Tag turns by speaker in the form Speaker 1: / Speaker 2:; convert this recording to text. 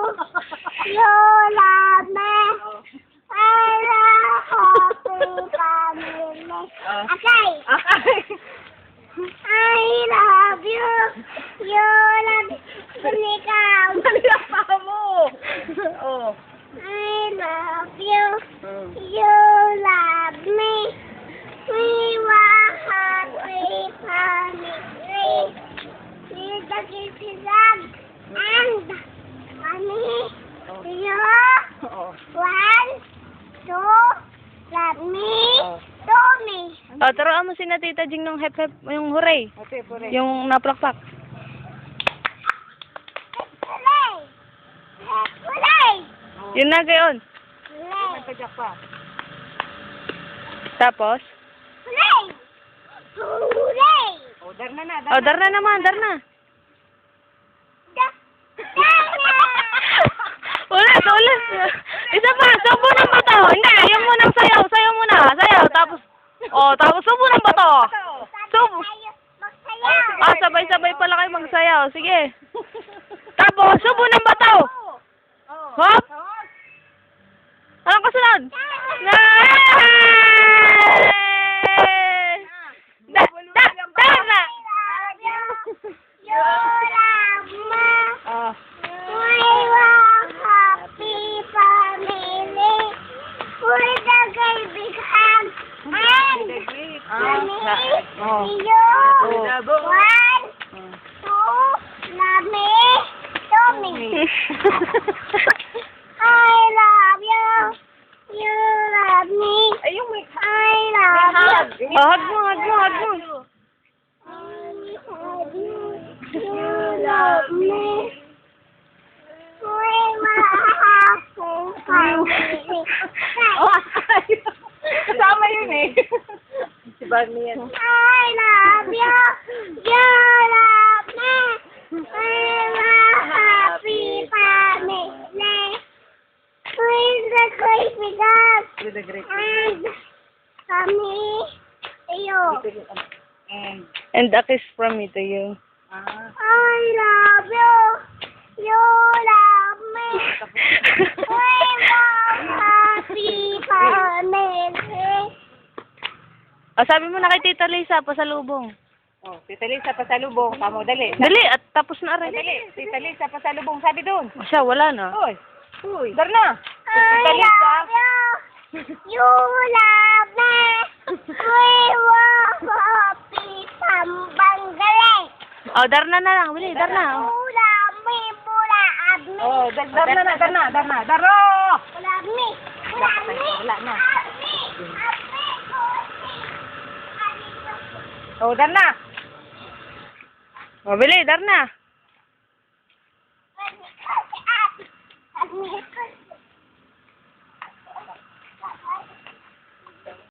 Speaker 1: You love me. I love happy family. Okay. I love you. You love me. Ikaw.
Speaker 2: Nalipa mo. Oh.
Speaker 1: I love you. You love me. We were happy family. With the kisses and mommy. You.
Speaker 2: Oo.
Speaker 1: 1, 2, love me. To me.
Speaker 3: O, turuan mo si na Tita Jing nung hep hep, yung hooray.
Speaker 2: Okay, pure.
Speaker 3: Yung naplakpak.
Speaker 1: Hooray! Hooray!
Speaker 3: Yun na gayon.
Speaker 1: Hooray!
Speaker 2: Nagpadyak pa.
Speaker 3: Tapos?
Speaker 1: Hooray! Hooray!
Speaker 2: Oh, dar na.
Speaker 3: O, dar na naman, dar na. Ulit. Isa pa, subo ng bato. Hindi, yung munang sayaw. Sayaw muna. Sayaw, tapos, tapos subo ng bato. Subo.
Speaker 1: Magsayaw!
Speaker 3: Sabay-sabay pala kayo magsayaw. Sige. Tapos, subo ng bato. Hop. Anong kasunod? Dar na.
Speaker 1: You love me.
Speaker 2: Ah.
Speaker 1: We were happy family. With a kaibigan and mommy. You. 1, 2, love me. To me. I love you. You love me.
Speaker 2: Ay, yung may
Speaker 1: I love you.
Speaker 3: Hug mo.
Speaker 1: I love you. You love me. We were happy family.
Speaker 2: Kasama yun eh. Si Barney yan.
Speaker 1: I love you. You love me. We were happy family. With the kaibigan
Speaker 2: With the great.
Speaker 1: and kami. Iyo.
Speaker 3: And a kiss from me to you.
Speaker 1: I love you. You love me. We were happy family.
Speaker 3: O, sabi mo na kay Tita Lisa, pasalubong.
Speaker 2: Oh, Tita Lisa, pasalubong. Tamo, dali.
Speaker 3: Dali, at tapos na rin.
Speaker 2: Dali. Tita Lisa, pasalubong. Sabi doon.
Speaker 3: O siya, wala na.
Speaker 2: Uy. Dar na.
Speaker 1: I
Speaker 2: Tita Lisa.
Speaker 1: love you. You love me. We were happy pambanggaling.
Speaker 3: O, dar na lang. Bili, dar na. O.
Speaker 1: Ula me, bula abmi.
Speaker 2: Oh, dar na. Daro!
Speaker 1: Ula me. Ula me.
Speaker 2: Wala na.
Speaker 1: Abmi. Abmi.
Speaker 2: Oh, dar na.
Speaker 3: O, bili, dar na.